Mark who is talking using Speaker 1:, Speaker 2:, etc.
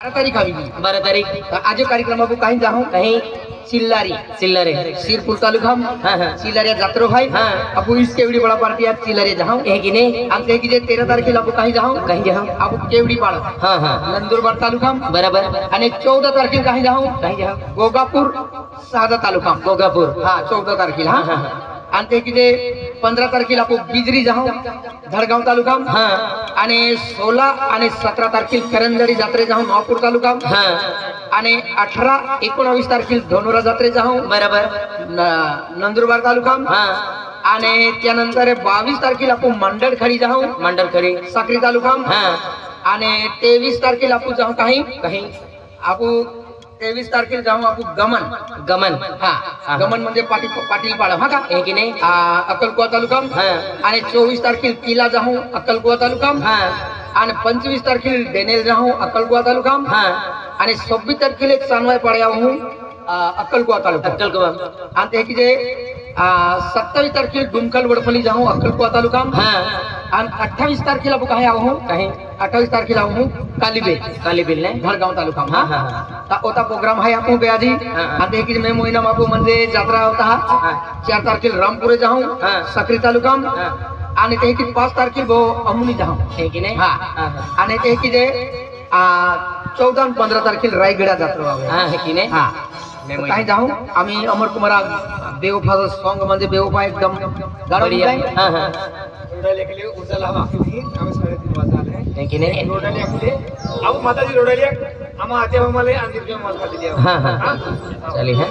Speaker 1: 12 तारीख આવી
Speaker 2: 12 तारीख
Speaker 1: આજે કાર્યક્રમ આપું કहीं જાઉં
Speaker 2: कहीं
Speaker 1: चिल्लारी
Speaker 2: चिल्लरे
Speaker 1: सिरपुर तालुका
Speaker 2: हाँ हाँ
Speaker 1: चिल्लारिया जात्रो भाई
Speaker 2: हाँ
Speaker 1: आपू इसके एवढी बड़ा पार्टी आज चिल्लारिया जाऊं
Speaker 2: एक ही नहीं
Speaker 1: आमचे की जे 13 तारखेला आपू कहीं जाऊं आपू केवडी पाड़
Speaker 2: हाँ हाँ
Speaker 1: नंदुरबार तालुका
Speaker 2: बराबर
Speaker 1: आणि 14 तारखेला कहीं जाऊं गोगापूर सादा तालुका
Speaker 2: गोगापूर
Speaker 1: हाँ 14 तारखेला
Speaker 2: हाँ
Speaker 1: हाँ
Speaker 2: हाँ
Speaker 1: आणि की जे 15 तारखेला आपू बिजरी जाऊं धडगाव तालुका
Speaker 2: हाँ
Speaker 1: आणि 16 आणि 17 तारखेला करंजडी जात्रे जाऊं नवापूर तालुका
Speaker 2: हाँ
Speaker 1: आणि 18 19 तारखेला धनोरा जात्रे जाऊं
Speaker 2: बराबर
Speaker 1: नंदुरबार तालुका
Speaker 2: हाँ
Speaker 1: आणि त्यानंतर 22 तारखेला आपण मंडळ खडी जाऊ
Speaker 2: मंडल खड़ी
Speaker 1: साक्री तालुका
Speaker 2: हाँ
Speaker 1: आणि 23 तारखेला आपण जाऊ
Speaker 2: कहीं
Speaker 1: आपण 23 तारखेला जाऊ आपण गमन
Speaker 2: गमन
Speaker 1: हा गमन म्हणजे पाटील पाडा हा का
Speaker 2: एक ही नहीं
Speaker 1: अक्कलकुवा तालुका
Speaker 2: हाँ
Speaker 1: आणि 24 तारखेला किला जाऊ अक्कलकुवा तालुका
Speaker 2: हाँ
Speaker 1: आणि 25 तारखेला डेनेल जाऊ अक्कलकुवा तालुका
Speaker 2: हाँ
Speaker 1: आणि 26 तारखेला चांदवाय पाड्या हूं अक्कलकुवा तालुका
Speaker 2: अक्कलकुवा
Speaker 1: आणि ते की जे 27 तारखेला डुमकल वडफली जाऊ अक्कलकुवा तालुका
Speaker 2: हाँ
Speaker 1: आणि 28 तारखेला आपण काय आहो
Speaker 2: कहीं
Speaker 1: 28 तारखेला आहो कालीबे
Speaker 2: कालीबिल ने
Speaker 1: भडगाव तालुका
Speaker 2: हाँ
Speaker 1: हा
Speaker 2: हाँ
Speaker 1: ता ओता प्रोग्राम आहे आपण बेआजी
Speaker 2: हाँ.
Speaker 1: आणि ते की मे महिना मापू म्हणजे जत्रा होता
Speaker 2: हाँ
Speaker 1: 4 तारखेला रामपुरे जाऊ
Speaker 2: हाँ.
Speaker 1: सकरी तालुका
Speaker 2: हाँ
Speaker 1: आणि ते की 5 तारखेला बो अमुनी जाऊ
Speaker 2: एक ही नहीं
Speaker 1: हा
Speaker 2: हाँ
Speaker 1: आणि ते की जे 14 आणि 15 तारखेला रायगडा जत्रा आहे
Speaker 2: हाँ एक ही नहीं
Speaker 1: हा काही जाऊ आम्ही अमर कुमार बेवफाचा सॉन्ग म्हणजे बेवफा एकदम
Speaker 2: बढ़िया हाँ हाँ
Speaker 3: रोडाले के लिए उजाला हवा की आम्ही 3:30 वाजता आले
Speaker 2: एक ही नहीं
Speaker 3: रोडाले आपले आऊ माताजी रोडाले आम्हा आते आम्हाला अंदिर जेवण खाली द्या
Speaker 2: हाँ हाँ चलिए हैं